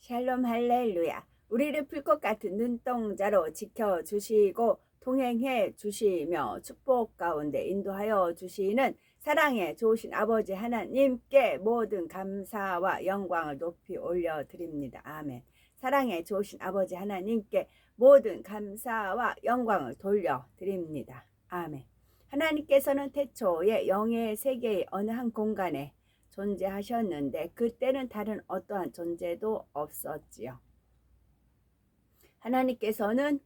샬롬 할렐루야. 우리를 풀것 같은 눈동자로 지켜주시고 동행해 주시며 축복 가운데 인도하여 주시는 사랑의 좋으신 아버지 하나님께 모든 감사와 영광을 높이 올려드립니다. 아멘. 사랑의 좋으신 아버지 하나님께 모든 감사와 영광을 돌려드립니다. 아멘. 하나님께서는 태초에 영의 세계의 어느 한 공간에 존재하셨는데 그때는 다른 어떠한 존재도 없었지요. 하나님께서는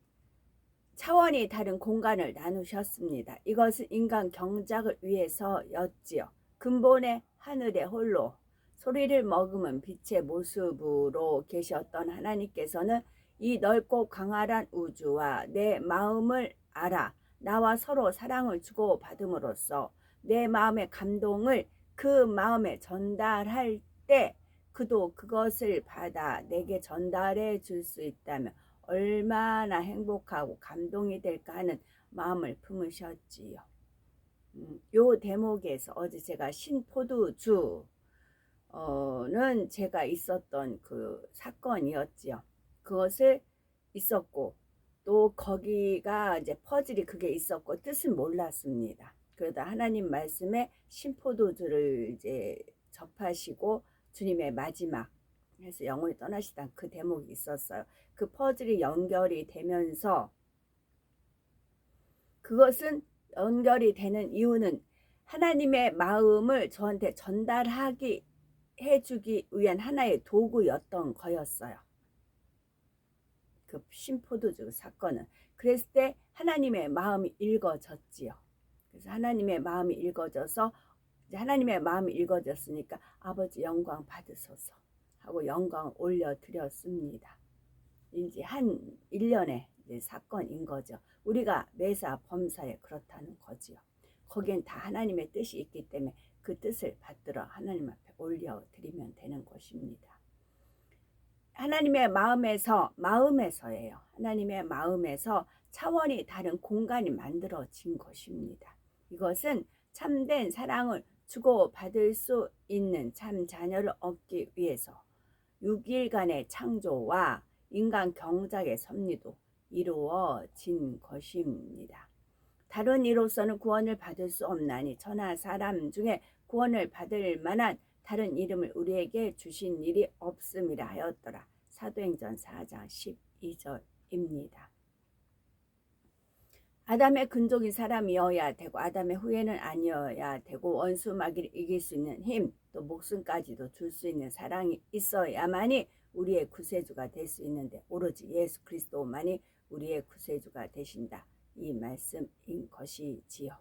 차원이 다른 공간을 나누셨습니다. 이것은 인간 경작을 위해서였지요. 근본의 하늘의 홀로 소리를 머금은 빛의 모습으로 계셨던 하나님께서는 이 넓고 광활한 우주와 내 마음을 알아 나와 서로 사랑을 주고받음으로써 내 마음의 감동을 그 마음에 전달할 때 그도 그것을 받아 내게 전달해 줄 수 있다면 얼마나 행복하고 감동이 될까 하는 마음을 품으셨지요. 요 대목에서 어제 제가 신포도주는 제가 있었던 그 사건이었지요. 그것을 있었고 또 거기가 이제 퍼즐이 그게 있었고 뜻은 몰랐습니다. 그러다 하나님 말씀에 신포도주를 이제 접하시고 주님의 마지막 해서 영원히 떠나시던 그 대목이 있었어요. 그 퍼즐이 연결이 되면서 그것은 연결이 되는 이유는 하나님의 마음을 저한테 전달하기 해주기 위한 하나의 도구였던 거였어요. 그 신포도주 사건은. 그랬을 때 하나님의 마음이 읽어졌지요. 그래서 하나님의 마음이 읽어져서 하나님의 마음이 읽어졌으니까 아버지 영광 받으소서 하고 영광을 올려드렸습니다. 이제 한 1년의 사건인 거죠. 우리가 매사 범사에 그렇다는 거지요. 거기엔 다 하나님의 뜻이 있기 때문에 그 뜻을 받들어 하나님 앞에 올려드리면 되는 것입니다. 하나님의 마음에서예요. 하나님의 마음에서 차원이 다른 공간이 만들어진 것입니다. 이것은 참된 사랑을 주고받을 수 있는 참 자녀를 얻기 위해서 6일간의 창조와 인간 경작의 섭리도 이루어진 것입니다. 다른 이로서는 구원을 받을 수 없나니 천하 사람 중에 구원을 받을 만한 다른 이름을 우리에게 주신 일이 없음이라 하였더라. 사도행전 4장 12절입니다. 아담의 근족인 사람이어야 되고 아담의 후예는 아니어야 되고 원수 마귀를 이길 수 있는 힘, 또 목숨까지도 줄 수 있는 사랑이 있어야만이 우리의 구세주가 될 수 있는데 오로지 예수 그리스도만이 우리의 구세주가 되신다. 이 말씀인 것이지요.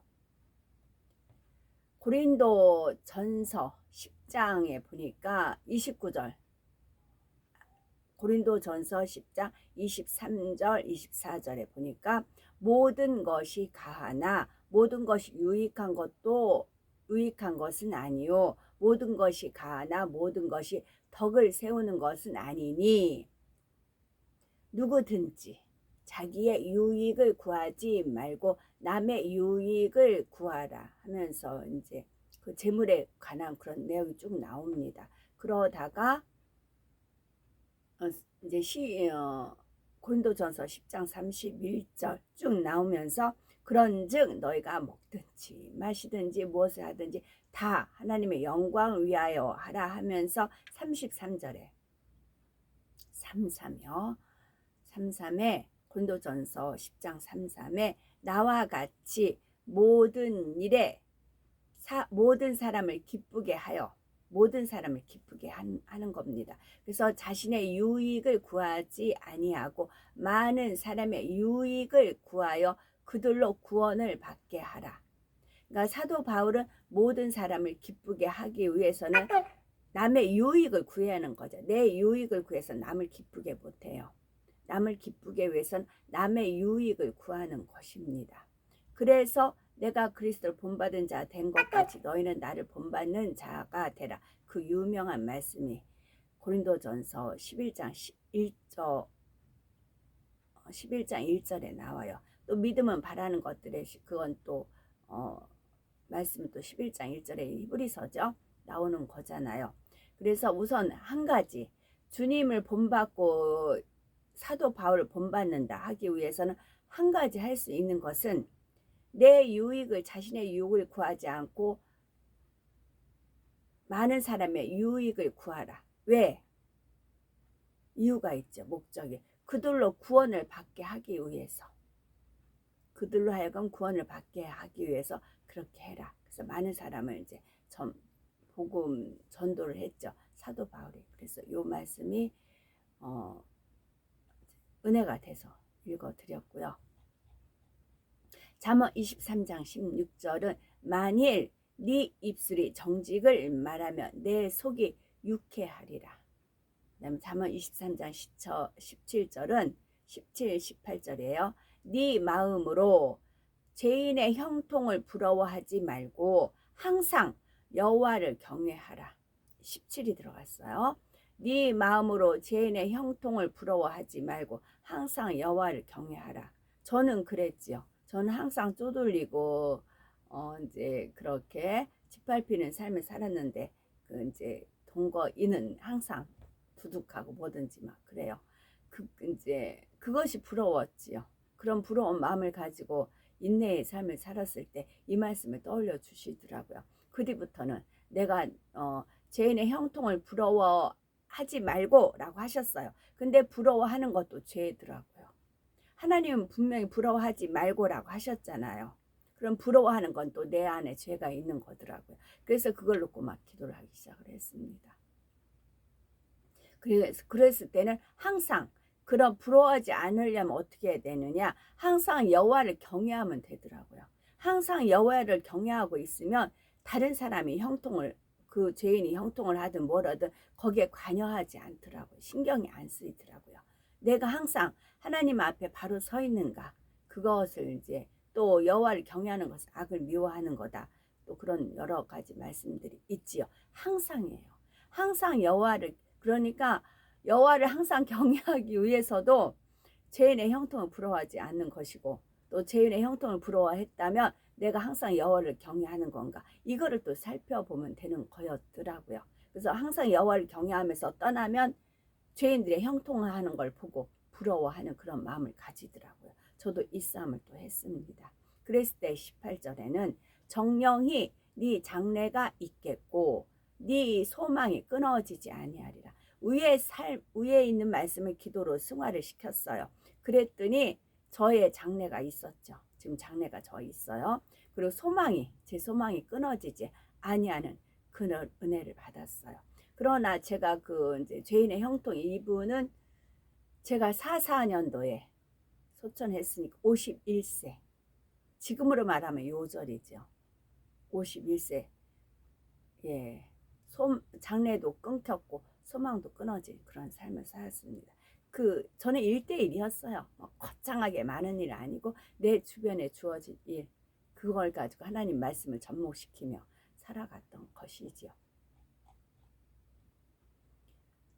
고린도 전서 10장에 보니까 29절, 고린도 전서 10장 23절 24절에 보니까 모든 것이 가하나 모든 것이 유익한 것은 아니요 모든 것이 가하나 모든 것이 덕을 세우는 것은 아니니 누구든지 자기의 유익을 구하지 말고 남의 유익을 구하라 하면서 이제 그 재물에 관한 그런 내용이 쭉 나옵니다. 그러다가 이제 고린도전서 10장 31절 쭉 나오면서 그런즉 너희가 먹든지 마시든지 무엇을 하든지 다 하나님의 영광을 위하여 하라 하면서 33절에 33에 고린도전서 10장 33에 나와 같이 모든 일에 모든 사람을 기쁘게 하는 겁니다. 그래서 자신의 유익을 구하지 아니하고 많은 사람의 유익을 구하여 그들로 구원을 받게 하라. 그러니까 사도 바울은 모든 사람을 기쁘게 하기 위해서는 남의 유익을 구해야 하는 거죠. 내 유익을 구해서 남을 기쁘게 못해요. 남을 기쁘게 위해서는 남의 유익을 구하는 것입니다. 그래서 내가 그리스도를 본받은 자 된 것 같이 너희는 나를 본받는 자가 되라. 그 유명한 말씀이 고린도전서 11장 1절에 나와요. 또 믿음은 바라는 것들의 그건 또 말씀은 또 11장 1절에 히브리서죠. 나오는 거잖아요. 그래서 우선 한 가지 주님을 본받고 사도 바울을 본받는다 하기 위해서는 한 가지 할 수 있는 것은 내 유익을, 자신의 유익을 구하지 않고 많은 사람의 유익을 구하라. 왜? 이유가 있죠. 목적이. 그들로 구원을 받게 하기 위해서. 그들로 하여금 구원을 받게 하기 위해서 그렇게 해라. 그래서 많은 사람을 이제 복음 전도를 했죠. 사도 바울이. 그래서 이 말씀이 은혜가 돼서 읽어드렸고요. 잠언 23장 16절은 만일 네 입술이 정직을 말하면 내 속이 유쾌하리라. 그다음 잠언 23장 17절은 17, 18절이에요. 네 마음으로 죄인의 형통을 부러워하지 말고 항상 여호와를 경외하라. 17이 들어갔어요. 네 마음으로 죄인의 형통을 부러워하지 말고 항상 여호와를 경외하라. 저는 그랬지요. 저는 항상 쪼들리고 이제 그렇게 짓밟히는 삶을 살았는데 그 이제 동거인은 항상 두둑하고 뭐든지 막 그래요. 이제 그것이 부러웠지요. 그런 부러운 마음을 가지고 인내의 삶을 살았을 때 이 말씀을 떠올려 주시더라고요. 그 뒤부터는 내가 죄인의 형통을 부러워하지 말고 라고 하셨어요. 근데 부러워하는 것도 죄더라고요. 하나님은 분명히 부러워하지 말고라고 하셨잖아요. 그럼 부러워하는 건 또 내 안에 죄가 있는 거더라고요. 그래서 그걸 놓고 막 기도를 하기 시작을 했습니다. 그랬을 때는 항상 그런 부러워하지 않으려면 어떻게 해야 되느냐? 항상 여호와를 경외하면 되더라고요. 항상 여호와를 경외하고 있으면 다른 사람이 형통을, 그 죄인이 형통을 하든 뭐라든 거기에 관여하지 않더라고요. 신경이 안 쓰이더라고요. 내가 항상 하나님 앞에 바로 서 있는가, 그것을 이제 또 여호와를 경외하는 것은 악을 미워하는 거다. 또 그런 여러 가지 말씀들이 있지요. 항상이에요. 항상 여호와를, 그러니까 여호와를 항상 경외하기 위해서도 죄인의 형통을 부러워하지 않는 것이고, 또 죄인의 형통을 부러워했다면 내가 항상 여호와를 경외하는 건가, 이거를 또 살펴보면 되는 거였더라고요. 그래서 항상 여호와를 경외하면서 떠나면 죄인들의 형통하는 걸 보고 부러워하는 그런 마음을 가지더라고요. 저도 이 싸움을 또 했습니다. 그랬을 때 18절에는 정령이 네 장래가 있겠고 네 소망이 끊어지지 아니하리라. 위에 있는 말씀을 기도로 승화를 시켰어요. 그랬더니 저의 장래가 있었죠. 지금 장래가 저 있어요. 그리고 제 소망이 끊어지지 아니하는 그 은혜를 받았어요. 그러나 제가 그 이제 죄인의 형통 이분은 제가 44년도에 소천했으니까 51세. 지금으로 말하면 요절이죠. 51세. 예. 장래도 끊겼고 소망도 끊어진 그런 삶을 살았습니다. 저는 1대1이었어요. 거창하게 많은 일 아니고 내 주변에 주어진 일, 그걸 가지고 하나님 말씀을 접목시키며 살아갔던 것이지요.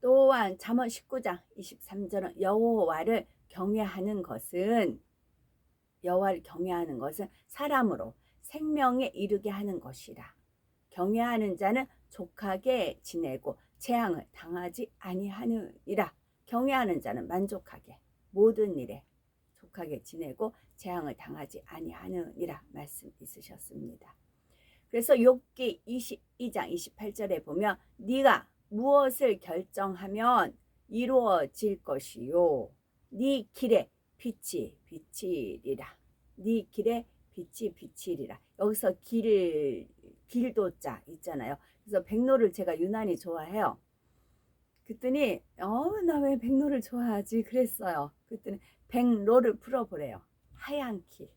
또한 잠언 19장 23절은 여호와를 경외하는 것은 사람으로 생명에 이르게 하는 것이라. 경외하는 자는 족하게 지내고 재앙을 당하지 아니하느니라. 경외하는 자는 만족하게 모든 일에 족하게 지내고 재앙을 당하지 아니하느니라 말씀 있으셨습니다. 그래서 욥기 22장 28절에 보면 네가 무엇을 결정하면 이루어질 것이요 네 길에 빛이 비치리라. 네 길에 빛이 비치리라. 여기서 길도자 있잖아요. 그래서 백로를 제가 유난히 좋아해요. 그랬더니 나 왜 백로를 좋아하지 그랬어요. 그랬더니 백로를 풀어보래요. 하얀 길.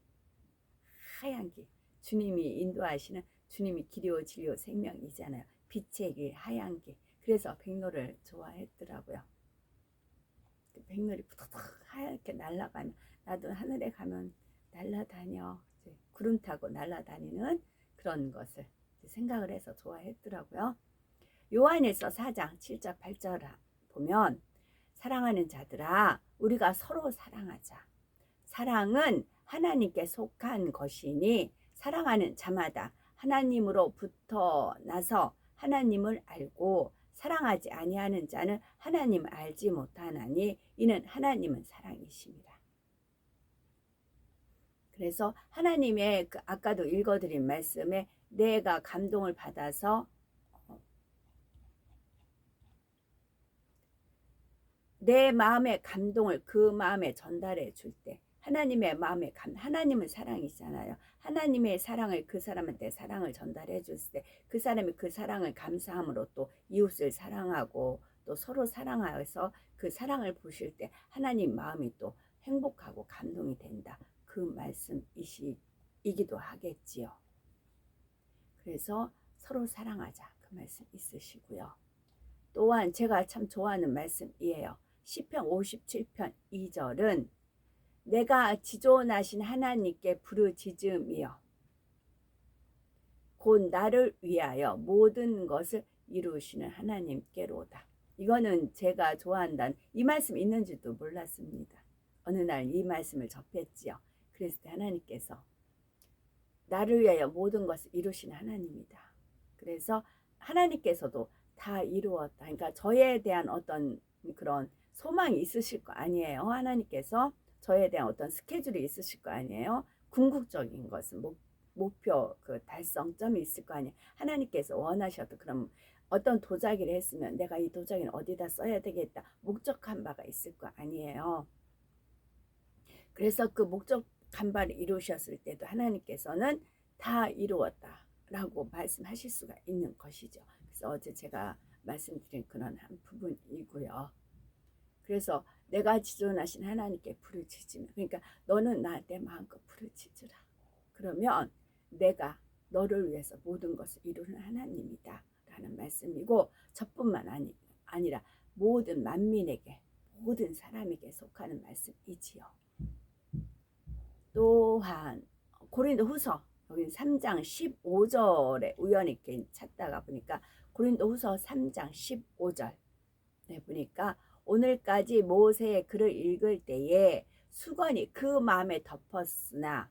주님이 인도하시는, 주님이 길이요 진리요 생명이잖아요. 빛의 길, 하얀 길. 그래서 백로를 좋아했더라고요. 백로이 푸덕푸덕 하얗게 날아가면 나도 하늘에 가면 날아다녀, 구름 타고 날아다니는 그런 것을 생각을 해서 좋아했더라고요. 요한일서 4장 7절 8절 보면 사랑하는 자들아 우리가 서로 사랑하자. 사랑은 하나님께 속한 것이니 사랑하는 자마다 하나님으로부터 나서 하나님을 알고 사랑하지 아니하는 자는 하나님을 알지 못하나니 이는 하나님은 사랑이십니다. 그래서 하나님의 그 아까도 읽어드린 말씀에 내가 감동을 받아서 내 마음의 감동을 그 마음에 전달해 줄 때 하나님의 마음에 하나님은 사랑이잖아요. 하나님의 사랑을 그 사람한테 사랑을 전달해 줬을 때 그 사람이 그 사랑을 감사함으로 또 이웃을 사랑하고 또 서로 사랑하여서 그 사랑을 보실 때 하나님 마음이 또 행복하고 감동이 된다. 그 말씀이기도 하겠지요. 그래서 서로 사랑하자 그 말씀 있으시고요. 또한 제가 참 좋아하는 말씀이에요. 시편 57편 2절은 내가 지존하신 하나님께 부르짖음이여 곧 나를 위하여 모든 것을 이루시는 하나님께로다. 이거는 제가 좋아한다는 이 말씀 있는지도 몰랐습니다. 어느 날 이 말씀을 접했지요. 그랬을 때 하나님께서 나를 위하여 모든 것을 이루시는 하나님이다. 그래서 하나님께서도 다 이루었다. 그러니까 저에 대한 어떤 그런 소망이 있으실 거 아니에요. 하나님께서 저에 대한 어떤 스케줄이 있으실 거 아니에요. 궁극적인 것은 목표 그 달성점이 있을 거 아니에요. 하나님께서 원하셔도 그럼 어떤 도자기를 했으면 내가 이 도자기는 어디다 써야 되겠다. 목적한 바가 있을 거 아니에요. 그래서 그 목적한 바를 이루셨을 때도 하나님께서는 다 이루었다라고 말씀하실 수가 있는 것이죠. 그래서 어제 제가 말씀드린 그런 한 부분이고요. 그래서 내가 지존하신 하나님께 부르짖으면 그러니까 너는 나한테 마음껏 부르짖으라. 그러면 내가 너를 위해서 모든 것을 이루는 하나님이다 라는 말씀이고 저뿐만 아니라 모든 만민에게 모든 사람에게 속하는 말씀이지요. 또한 고린도후서 여기 3장 15절에 우연히 찾다가 보니까 고린도후서 3장 15절 보니까 오늘까지 모세의 글을 읽을 때에 수건이 그 마음에 덮었으나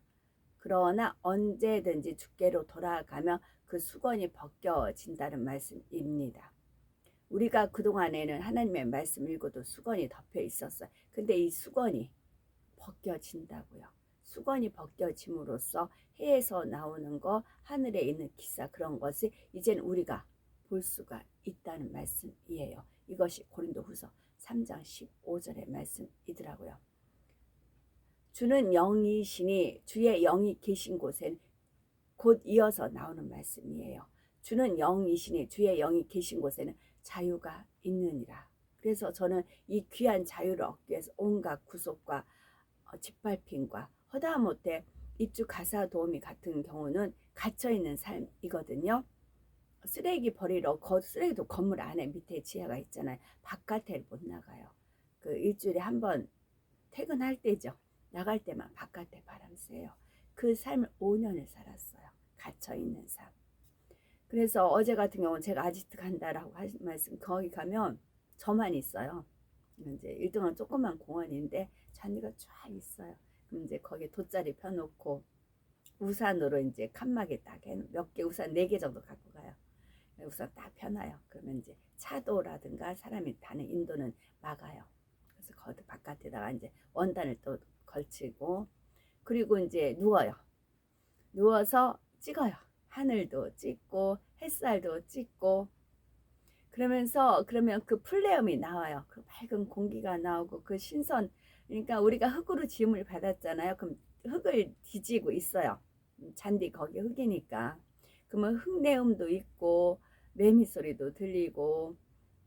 그러나 언제든지 주께로 돌아가면 그 수건이 벗겨진다는 말씀입니다. 우리가 그동안에는 하나님의 말씀 읽어도 수건이 덮여 있었어요. 근데 이 수건이 벗겨진다고요. 수건이 벗겨짐으로써 해에서 나오는 거, 하늘에 있는 기사 그런 것을 이제는 우리가 볼 수가 있다는 말씀이에요. 이것이 고린도후서 3장 15절의 말씀이더라고요. 주는 영이시니 주의 영이 계신 곳엔 곧 이어서 나오는 말씀이에요. 주는 영이시니 주의 영이 계신 곳에는 자유가 있느니라. 그래서 저는 이 귀한 자유를 얻기 위해서 온갖 구속과 짓밟힘과 허다못해 입주 가사 도우미 같은 경우는 갇혀있는 삶이거든요. 쓰레기 버리러 쓰레기도 건물 안에 밑에 지하가 있잖아요. 바깥에 못 나가요. 그 일주일에 한 번 퇴근할 때죠. 나갈 때만 바깥에 바람 쐬요. 그 삶을 5년을 살았어요. 갇혀있는 삶. 그래서 어제 같은 경우는 제가 아지트 간다라고 하신 말씀 거기 가면 저만 있어요. 이제 1등은 조그만 공원인데 잔디가 쫙 있어요. 그럼 이제 거기에 돗자리 펴놓고 우산으로 이제 칸막이 딱 몇 개 우산 4개 정도 갖고 가요. 우산 딱 펴놔요. 그러면 이제 차도라든가 사람이 타는 인도는 막아요. 그래서 거기 바깥에다가 이제 원단을 또 걸치고 그리고 이제 누워요. 누워서 찍어요. 하늘도 찍고 햇살도 찍고 그러면 그 플레음이 나와요. 그 밝은 공기가 나오고 그 신선 그러니까 우리가 흙으로 지음을 받았잖아요. 그럼 흙을 뒤지고 있어요. 잔디 거기 흙이니까. 그러면 흙내음도 있고 매미 소리도 들리고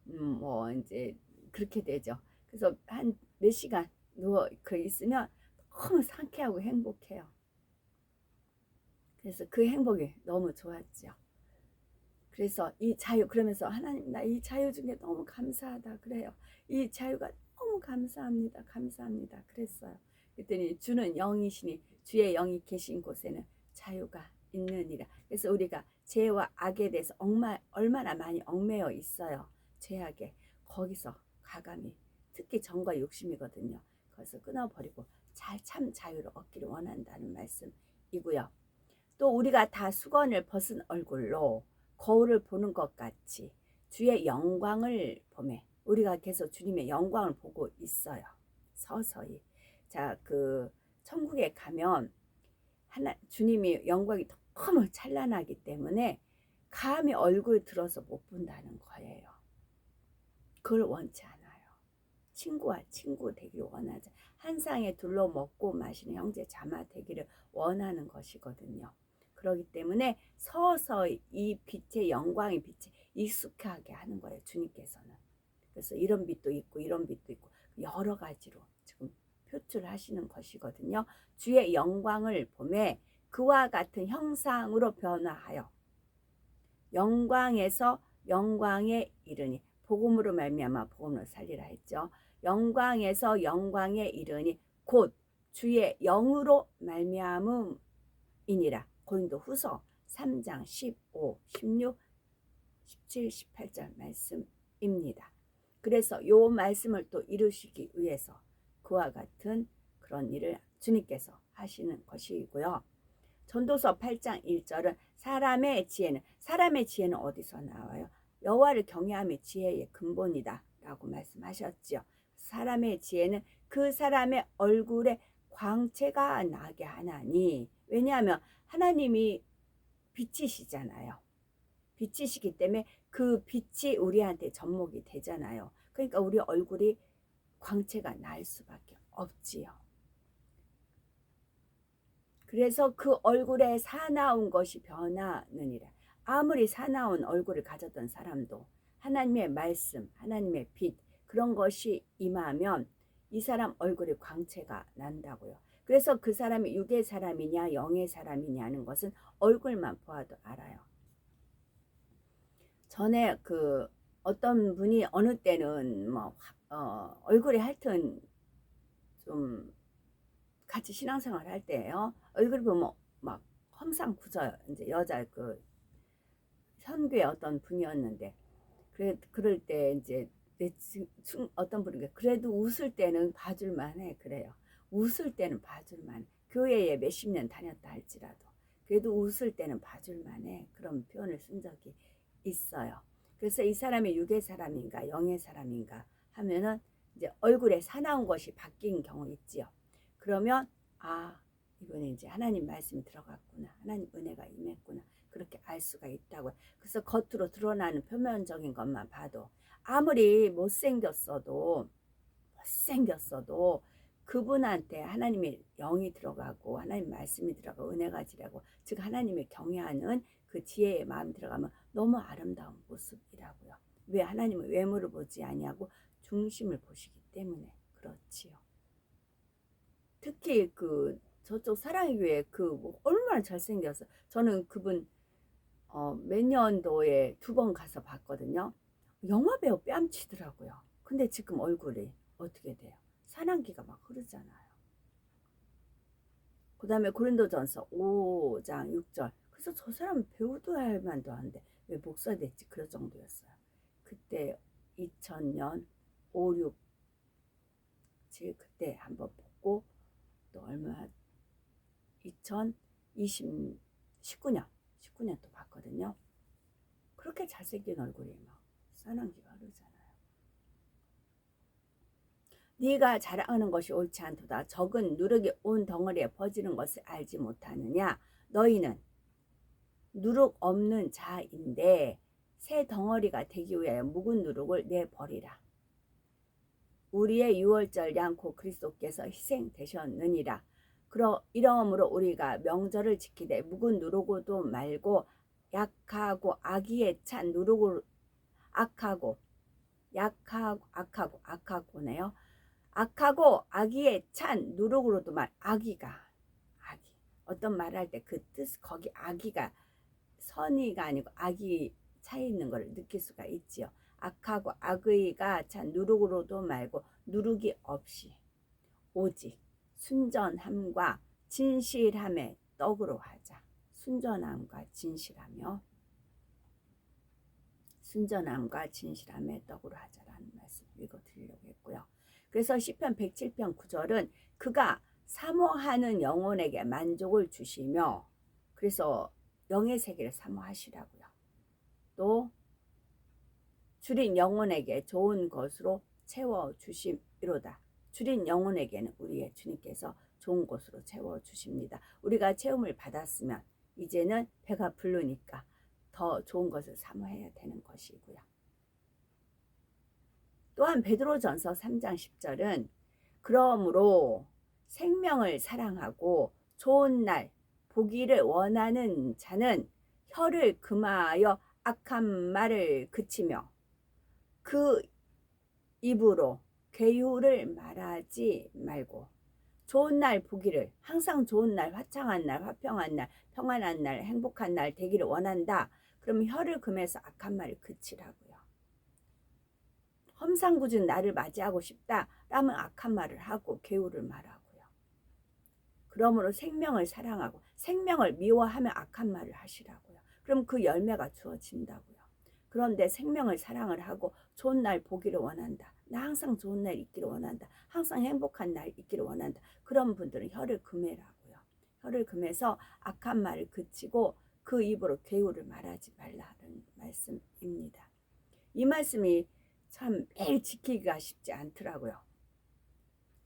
뭐 이제 그렇게 되죠. 그래서 한 몇 시간 누워 있으면 너무 상쾌하고 행복해요. 그래서 그 행복이 너무 좋았죠. 그래서 이 자유 그러면서 하나님 나 이 자유 중에 너무 감사하다 그래요. 이 자유가 너무 감사합니다. 감사합니다. 그랬어요. 그랬더니 주는 영이시니 주의 영이 계신 곳에는 자유가 있느니라. 그래서 우리가 죄와 악에 대해서 얼마나 많이 얽매여 있어요. 죄악에 거기서 가감히 특히 정과 욕심이거든요. 거기서 끊어버리고 참 자유를 얻기를 원한다는 말씀이고요. 또 우리가 다 수건을 벗은 얼굴로 거울을 보는 것 같이 주의 영광을 보매. 우리가 계속 주님의 영광을 보고 있어요. 서서히. 자, 그 천국에 가면 주님이 영광이 너무 찬란하기 때문에 감히 얼굴 들어서 못 본다는 거예요. 그걸 원치 않아요. 친구와 친구 되기를 원하자. 한 상에 둘러 먹고 마시는 형제 자매 되기를 원하는 것이거든요. 그렇기 때문에 서서히 이 빛의 영광의 빛에 익숙하게 하는 거예요. 주님께서는. 그래서 이런 빛도 있고 이런 빛도 있고 여러 가지로 지금 표출하시는 것이거든요. 주의 영광을 보매 그와 같은 형상으로 변화하여 영광에서 영광에 이르니, 복음으로 말미암아 복음으로 살리라 했죠. 영광에서 영광에 이르니 곧 주의 영으로 말미암음이니라. 고린도후서 3장 15, 16, 17, 18절 말씀입니다. 그래서 요 말씀을 또 이루시기 위해서 그와 같은 그런 일을 주님께서 하시는 것이고요. 전도서 8장 1절은 사람의 지혜는 어디서 나와요? 여호와를 경외함이 지혜의 근본이다 라고 말씀하셨죠. 사람의 지혜는 그 사람의 얼굴에 광채가 나게 하나니, 왜냐하면 하나님이 빛이시잖아요. 빛이시기 때문에 그 빛이 우리한테 접목이 되잖아요. 그러니까 우리 얼굴이 광채가 날 수밖에 없지요. 그래서 그 얼굴에 사나운 것이 변하느니라. 아무리 사나운 얼굴을 가졌던 사람도 하나님의 말씀, 하나님의 빛, 그런 것이 임하면 이 사람 얼굴에 광채가 난다고요. 그래서 그 사람이 육의 사람이냐 영의 사람이냐는 것은 얼굴만 보아도 알아요. 전에 그 어떤 분이 어느 때는 뭐 얼굴이 하여튼 좀 같이 신앙생활 할 때예요. 얼굴 보면 막 험상궂어요. 이제 여자 그 선교의 어떤 분이었는데, 그럴 때 이제 어떤 분이 그래도 웃을 때는 봐줄만해 그래요. 웃을 때는 봐줄만해. 교회에 몇십 년 다녔다 할지라도 그래도 웃을 때는 봐줄만해. 그런 표현을 쓴 적이 있어요. 그래서 이 사람이 육의 사람인가 영의 사람인가 하면은 이제 얼굴에 사나운 것이 바뀐 경우 있지요. 그러면 이번에 이제 하나님 말씀이 들어갔구나, 하나님 은혜가 임했구나, 그렇게 알 수가 있다고요. 그래서 겉으로 드러나는 표면적인 것만 봐도 아무리 못생겼어도 그분한테 하나님의 영이 들어가고 하나님 말씀이 들어가고 은혜가 지라고, 즉 하나님의 경외하는 그 지혜의 마음이 들어가면 너무 아름다운 모습이라고요. 왜? 하나님은 외모를 보지 아니하고 중심을 보시기 때문에 그렇지요. 특히 그 저쪽 사랑의 교회 뭐 얼마나 잘생겼어. 저는 그분 몇 년도에 2번 가서 봤거든요. 영화배우 뺨치더라고요. 근데 지금 얼굴이 어떻게 돼요? 산안기가 막 흐르잖아요. 그 다음에 고린도전서 5장 6절. 그래서 저 사람은 배우도 할 만도 한데 왜 목사 됐지? 그럴 정도였어요. 그때 2000년 5, 6, 7 그때 한번 보고, 또 얼마 19년 또 봤거든요. 그렇게 잘생긴 얼굴이 막 산안기가 흐르잖아요. 네가 자랑하는 것이 옳지 않도다. 적은 누룩이 온 덩어리에 퍼지는 것을 알지 못하느냐. 너희는 누룩 없는 자인데 새 덩어리가 되기 위하여 묵은 누룩을 내버리라. 우리의 유월절 양 곧 그리스도께서 희생되셨느니라. 이러므로 우리가 명절을 지키되 묵은 누룩도 말고 약하고 악의에 찬 누룩을 악하고 악의에 찬 누룩으로도 악이 어떤 말할 때 그 뜻, 거기 악의가 선의가 아니고 악이 차 있는 걸 느낄 수가 있지요. 악하고 악의가 찬 누룩으로도 말고 누룩이 없이 오직 순전함과 진실함의 떡으로 하자. 순전함과 진실함의 떡으로 하자라는 말씀 읽어드리려고 했고요. 그래서 시편 107편 9절은 그가 사모하는 영혼에게 만족을 주시며, 그래서 영의 세계를 사모하시라고요. 또 줄인 영혼에게 좋은 것으로 채워주심이로다. 줄인 영혼에게는 우리의 주님께서 좋은 것으로 채워주십니다. 우리가 채움을 받았으면 이제는 배가 부르니까 더 좋은 것을 사모해야 되는 것이고요. 또한 베드로전서 3장 10절은 그러므로 생명을 사랑하고 좋은 날 보기를 원하는 자는 혀를 금하여 악한 말을 그치며 그 입으로 괴유를 말하지 말고 좋은 날 보기를 항상 좋은 날, 화창한 날, 화평한 날, 평안한 날, 행복한 날 되기를 원한다. 그럼 혀를 금해서 악한 말을 그치라고요. 험상궂은 날을 맞이하고 싶다 라면 악한 말을 하고 괴우를 말하고요. 그러므로 생명을 사랑하고 생명을 미워하면 악한 말을 하시라고요. 그럼 그 열매가 주어진다고요. 그런데 생명을 사랑을 하고 좋은 날 보기를 원한다. 나 항상 좋은 날 있기를 원한다. 항상 행복한 날 있기를 원한다. 그런 분들은 혀를 금해라고요. 혀를 금해서 악한 말을 그치고 그 입으로 괴우를 말하지 말라는 말씀입니다. 이 말씀이 참 매일 지키기가 쉽지 않더라고요.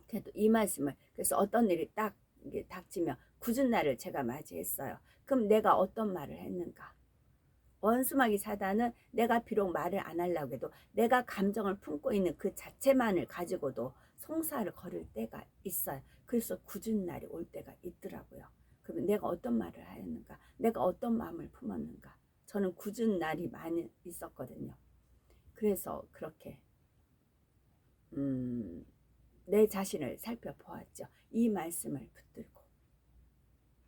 그래도 이 말씀을 그래서 어떤 일이 딱 닥치면 굳은 날을 제가 맞이했어요. 그럼 내가 어떤 말을 했는가? 원수마귀 사단은 내가 비록 말을 안 하려고 해도 내가 감정을 품고 있는 그 자체만을 가지고도 송사를 걸을 때가 있어요. 그래서 굳은 날이 올 때가 있더라고요. 그러면 내가 어떤 말을 하였는가? 내가 어떤 마음을 품었는가? 저는 굳은 날이 많이 있었거든요. 그래서 그렇게 내 자신을 살펴보았죠. 이 말씀을 붙들고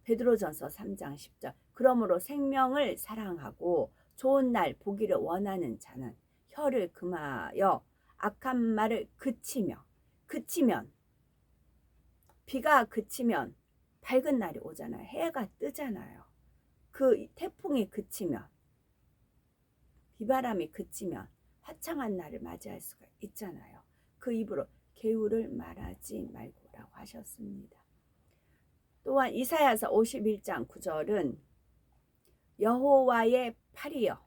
베드로전서 3장 10절 그러므로 생명을 사랑하고 좋은 날 보기를 원하는 자는 혀를 금하여 악한 말을 그치면 비가 그치면 밝은 날이 오잖아요. 해가 뜨잖아요. 그 태풍이 그치면 비바람이 그치면 화창한 날을 맞이할 수가 있잖아요. 그 입으로 괴우를 말하지 말고라고 하셨습니다. 또한 이사야서 51장 9절은 여호와의 팔이여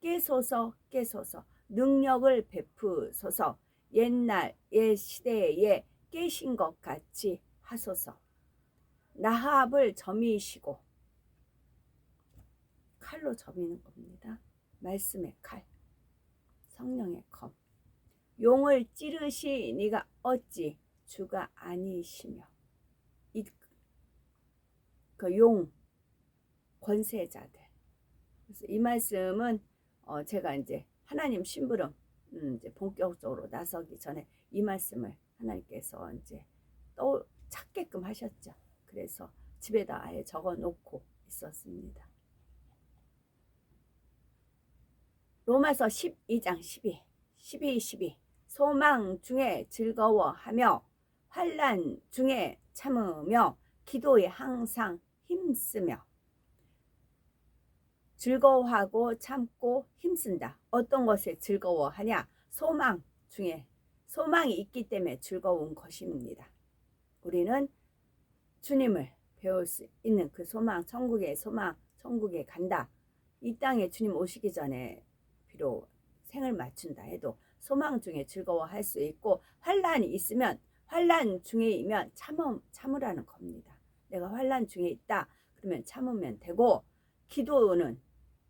깨소서 능력을 베푸소서 옛날 옛 시대에 깨신 것 같이 하소서. 라합을 점이시고 칼로 점이는 겁니다. 말씀의 칼, 성령의 검. 용을 찌르시니가 어찌 주가 아니시며. 그 용 권세자들. 그래서 이 말씀은 제가 이제 하나님 심부름 이제 본격적으로 나서기 전에 이 말씀을 하나님께서 이제 또 찾게끔 하셨죠. 그래서 집에다 아예 적어 놓고 있었습니다. 로마서 12장 12 소망 중에 즐거워하며 환난 중에 참으며 기도에 항상 힘쓰며. 즐거워하고 참고 힘쓴다. 어떤 것에 즐거워하냐? 소망 중에 소망이 있기 때문에 즐거운 것입니다. 우리는 주님을 배울 수 있는 그 소망, 천국의 소망, 천국에 간다. 이 땅에 주님 오시기 전에 비록 생을 맞춘다 해도 소망 중에 즐거워할 수 있고 환난이 있으면 환난 중에이면 참으라는 겁니다. 내가 환난 중에 있다 그러면 참으면 되고 기도는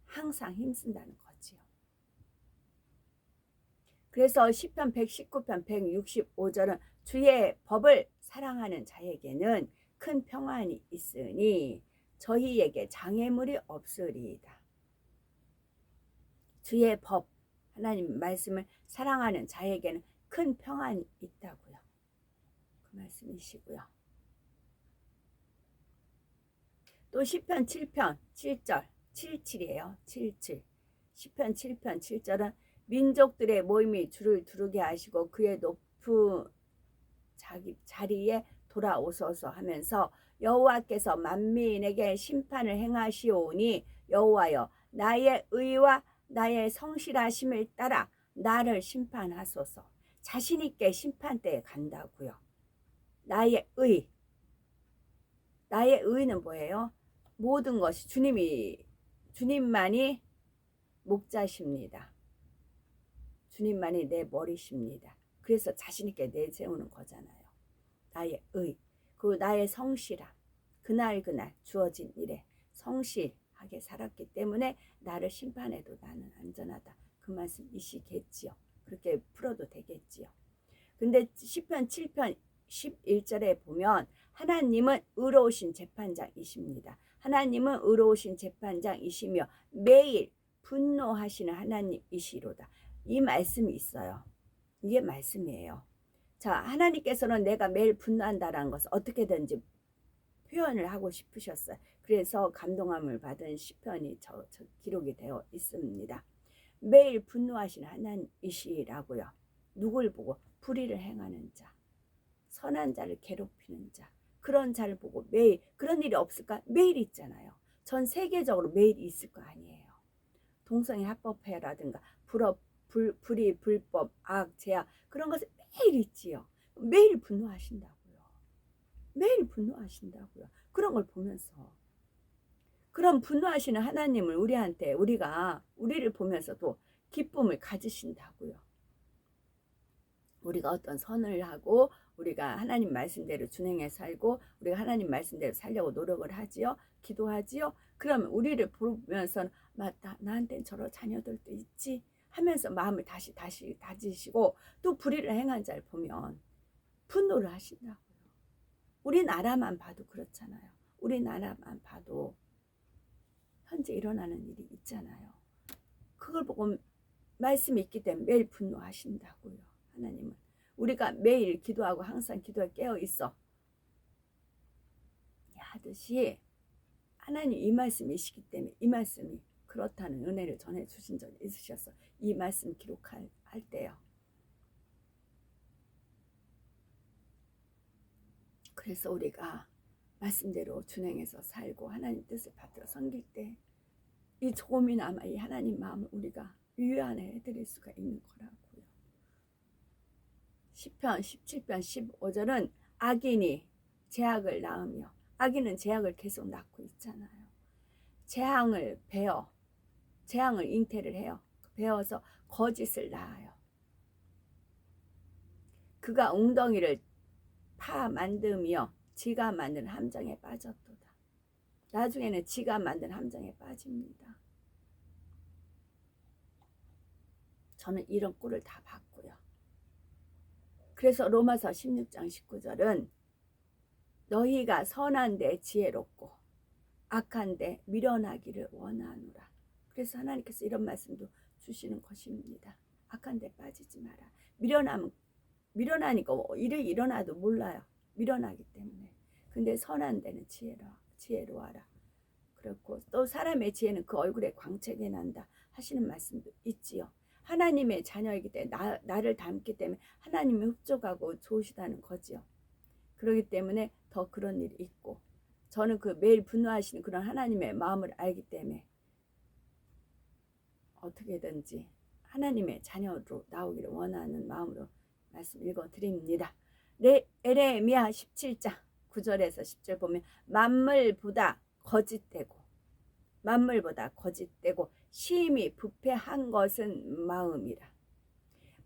항상 힘쓴다는 거지요. 그래서 시편 119편 165절은 주의 법을 사랑하는 자에게는 큰 평안이 있으니 저희에게 장애물이 없으리이다. 주의 법, 하나님 말씀을 사랑하는 자에게는 큰 평안이 있다고요. 그 말씀이시고요. 또 시편 7편 7절 77이에요. 77. 시편 7편 7절은 민족들의 모임이 주를 두르게 하시고 그의 높은 자리에 돌아오소서 하면서 여호와께서 만민에게 심판을 행하시오니 여호와여 나의 의와 나의 성실하심을 따라 나를 심판하소서. 자신 있게 심판대에 간다고요. 나의 의는 뭐예요? 모든 것이 주님만이 목자십니다. 주님만이 내 머리십니다. 그래서 자신 있게 내세우는 거잖아요. 나의 의, 그 나의 성실함, 그날 주어진 일에 성실하게 살았기 때문에 나를 심판해도 나는 안전하다. 그 말씀이시겠지요. 그렇게 풀어도 되겠지요. 근데 시편 7편 11절에 보면 하나님은 의로우신 재판장이십니다. 하나님은 의로우신 재판장이시며 매일 분노하시는 하나님이시로다. 이 말씀이 있어요. 이게 말씀이에요. 자, 하나님께서는 내가 매일 분노한다라는 것을 어떻게든지 표현을 하고 싶으셨어요. 그래서 감동함을 받은 시편이 기록이 되어 있습니다. 매일 분노하시는 하나님이시라고요. 누굴 보고? 불의를 행하는 자, 선한 자를 괴롭히는 자, 그런 자를 보고 매일. 그런 일이 없을까? 매일 있잖아요. 전 세계적으로 매일 있을 거 아니에요. 동성애 합법화라든가 불의, 불법, 악, 죄악, 그런 것을 매일 있지요. 매일 분노하신다고요. 매일 분노하신다고요. 그런 걸 보면서, 그런 분노하시는 하나님을 우리를 보면서도 기쁨을 가지신다고요. 우리가 어떤 선을 하고 우리가 하나님 말씀대로 준행해 살고 우리가 하나님 말씀대로 살려고 노력을 하지요. 기도하지요. 그러면 우리를 보면서 맞다, 나한테는 저런 자녀들도 있지 하면서 마음을 다시 다지시고, 또 불의를 행한 자를 보면 분노를 하신다고요. 우리나라만 봐도 그렇잖아요. 우리나라만 봐도 현재 일어나는 일이 있잖아요. 그걸 보고 말씀이 있기 때문에 매일 분노하신다고요. 하나님은 우리가 매일 기도하고 항상 기도에 깨어 있어 하듯이 하나님 이 말씀이시기 때문에 이 말씀이 그렇다는 은혜를 전해주신 적이 있으셔서 이 말씀 기록할 때요. 그래서 우리가 말씀대로 준행해서 살고 하나님 뜻을 받들어 섬길 때 이 조금이나마 이 하나님 마음을 우리가 위안해 드릴 수가 있는 거라고요. 시편 17편 15절은 악인이 죄악을 낳으며, 악인은 죄악을 계속 낳고 있잖아요. 재앙을 잉태를 해요. 배워서 거짓을 낳아요. 그가 웅덩이를 파 만듦이여 지가 만든 함정에 빠졌도다. 나중에는 지가 만든 함정에 빠집니다. 저는 이런 꼴을 다 봤고요. 그래서 로마서 16장 19절은 너희가 선한데 지혜롭고 악한데 미련하기를 원하노라. 그래서 하나님께서 이런 말씀도 주시는 것입니다. 악한데 빠지지 마라. 미련하니까 일이 일어나도 몰라요. 미련하기 때문에. 근데 선한 데는 지혜로워라. 그렇고 또 사람의 지혜는 그 얼굴에 광채게 난다 하시는 말씀도 있지요. 하나님의 자녀이기 때문에 나를 닮기 때문에 하나님이 흡족하고 좋으시다는 거지요. 그렇기 때문에 더 그런 일이 있고, 저는 그 매일 분노하시는 그런 하나님의 마음을 알기 때문에 어떻게든지 하나님의 자녀로 나오기를 원하는 마음으로 말씀 읽어드립니다. 에레미야 17장 9절에서 10절 보면 만물보다 거짓되고 심히 부패한 것은 마음이라.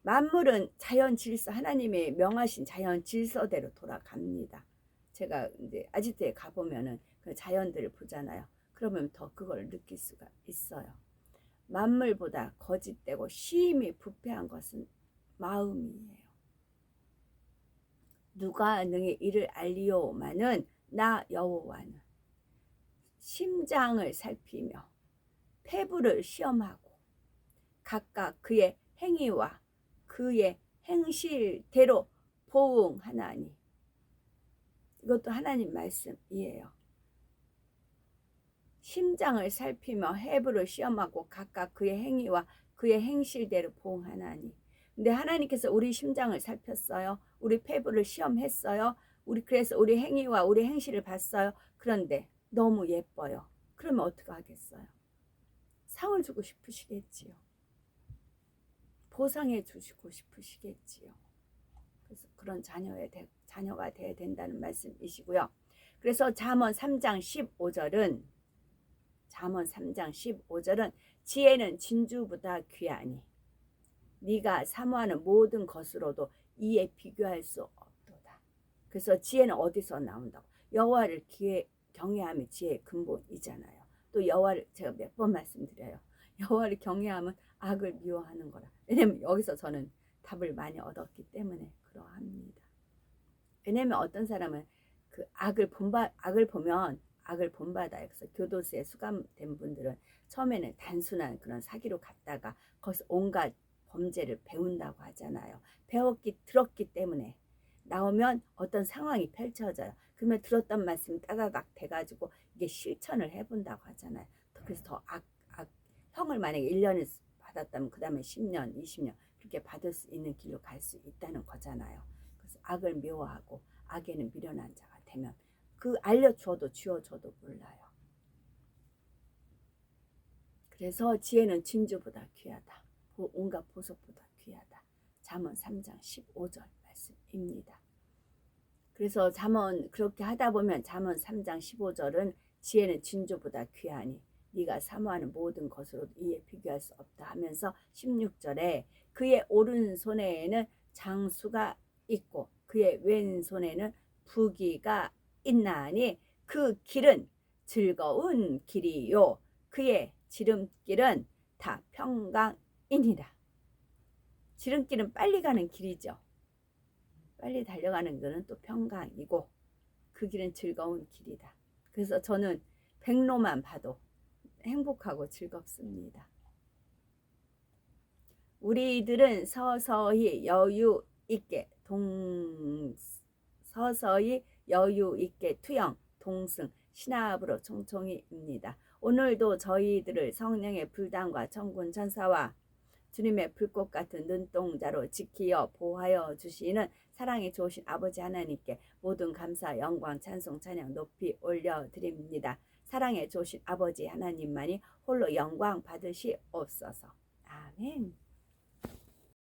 만물은 자연 질서, 하나님의 명하신 자연 질서대로 돌아갑니다. 제가 이제 아지트에 가보면은 그 자연들을 보잖아요. 그러면 더 그걸 느낄 수가 있어요. 만물보다 거짓되고 심히 부패한 것은 마음이에요. 누가 능히 이를 알리오마는 나 여호와는 심장을 살피며 폐부를 시험하고 각각 그의 행위와 그의 행실대로 보응하나니. 이것도 하나님 말씀이에요. 심장을 살피며 해부를 시험하고 각각 그의 행위와 그의 행실대로 보응하나니. 근데 하나님께서 우리 심장을 살폈어요. 우리 폐부를 시험했어요. 그래서 우리 행위와 우리 행실을 봤어요. 그런데 너무 예뻐요. 그러면 어떻게 하겠어요? 상을 주고 싶으시겠지요. 보상해 주시고 싶으시겠지요. 그래서 그런 자녀가 되어야 된다는 말씀이시고요. 그래서 잠언 3장 15절은 지혜는 진주보다 귀하니 네가 사모하는 모든 것으로도 이에 비교할 수 없도다. 그래서 지혜는 어디서 나온다고? 여호와를 경외함이 지혜의 근본이잖아요. 또 여호와를 제가 몇 번 말씀드려요. 여호와를 경외함은 악을 미워하는 거라. 왜냐면 여기서 저는 답을 많이 얻었기 때문에 그러합니다. 왜냐면 어떤 사람은 그 악을 보면 악을 본받아요. 그래서 교도소에 수감된 분들은 처음에는 단순한 그런 사기로 갔다가 거기서 온갖 범죄를 배운다고 하잖아요. 들었기 때문에 나오면 어떤 상황이 펼쳐져요. 그러면 들었던 말씀이 따다닥 돼가지고 이게 실천을 해본다고 하잖아요. 그래서 더 형을 만약에 1년을 받았다면 그 다음에 10년, 20년 그렇게 받을 수 있는 길로 갈 수 있다는 거잖아요. 그래서 악을 미워하고 악에는 미련한 자가 되면 그 알려줘도 쥐어줘도 몰라요. 그래서 지혜는 진주보다 귀하다. 온갖 보석보다 귀하다. 잠언 3장 15절 말씀입니다. 그래서 잠언 그렇게 하다 보면 잠언 3장 15절은 지혜는 진주보다 귀하니 네가 사모하는 모든 것으로 이에 비교할 수 없다 하면서 16절에 그의 오른손에는 장수가 있고 그의 왼손에는 부귀가 있나니 그 길은 즐거운 길이요 그의 지름길은 다 평강이니라. 지름길은 빨리 가는 길이죠. 빨리 달려가는 것은 또 평강이고 그 길은 즐거운 길이다. 그래서 저는 백로만 봐도 행복하고 즐겁습니다. 우리들은 서서히 여유 있게 투영, 동승, 신압으로 총총히입니다. 오늘도 저희들을 성령의 불단과 천군 천사와 주님의 불꽃 같은 눈동자로 지키어 보호하여 주시는 사랑이 좋으신 아버지 하나님께 모든 감사, 영광, 찬송, 찬양 높이 올려드립니다. 사랑에 좋으신 아버지 하나님만이 홀로 영광 받으시옵소서. 아멘.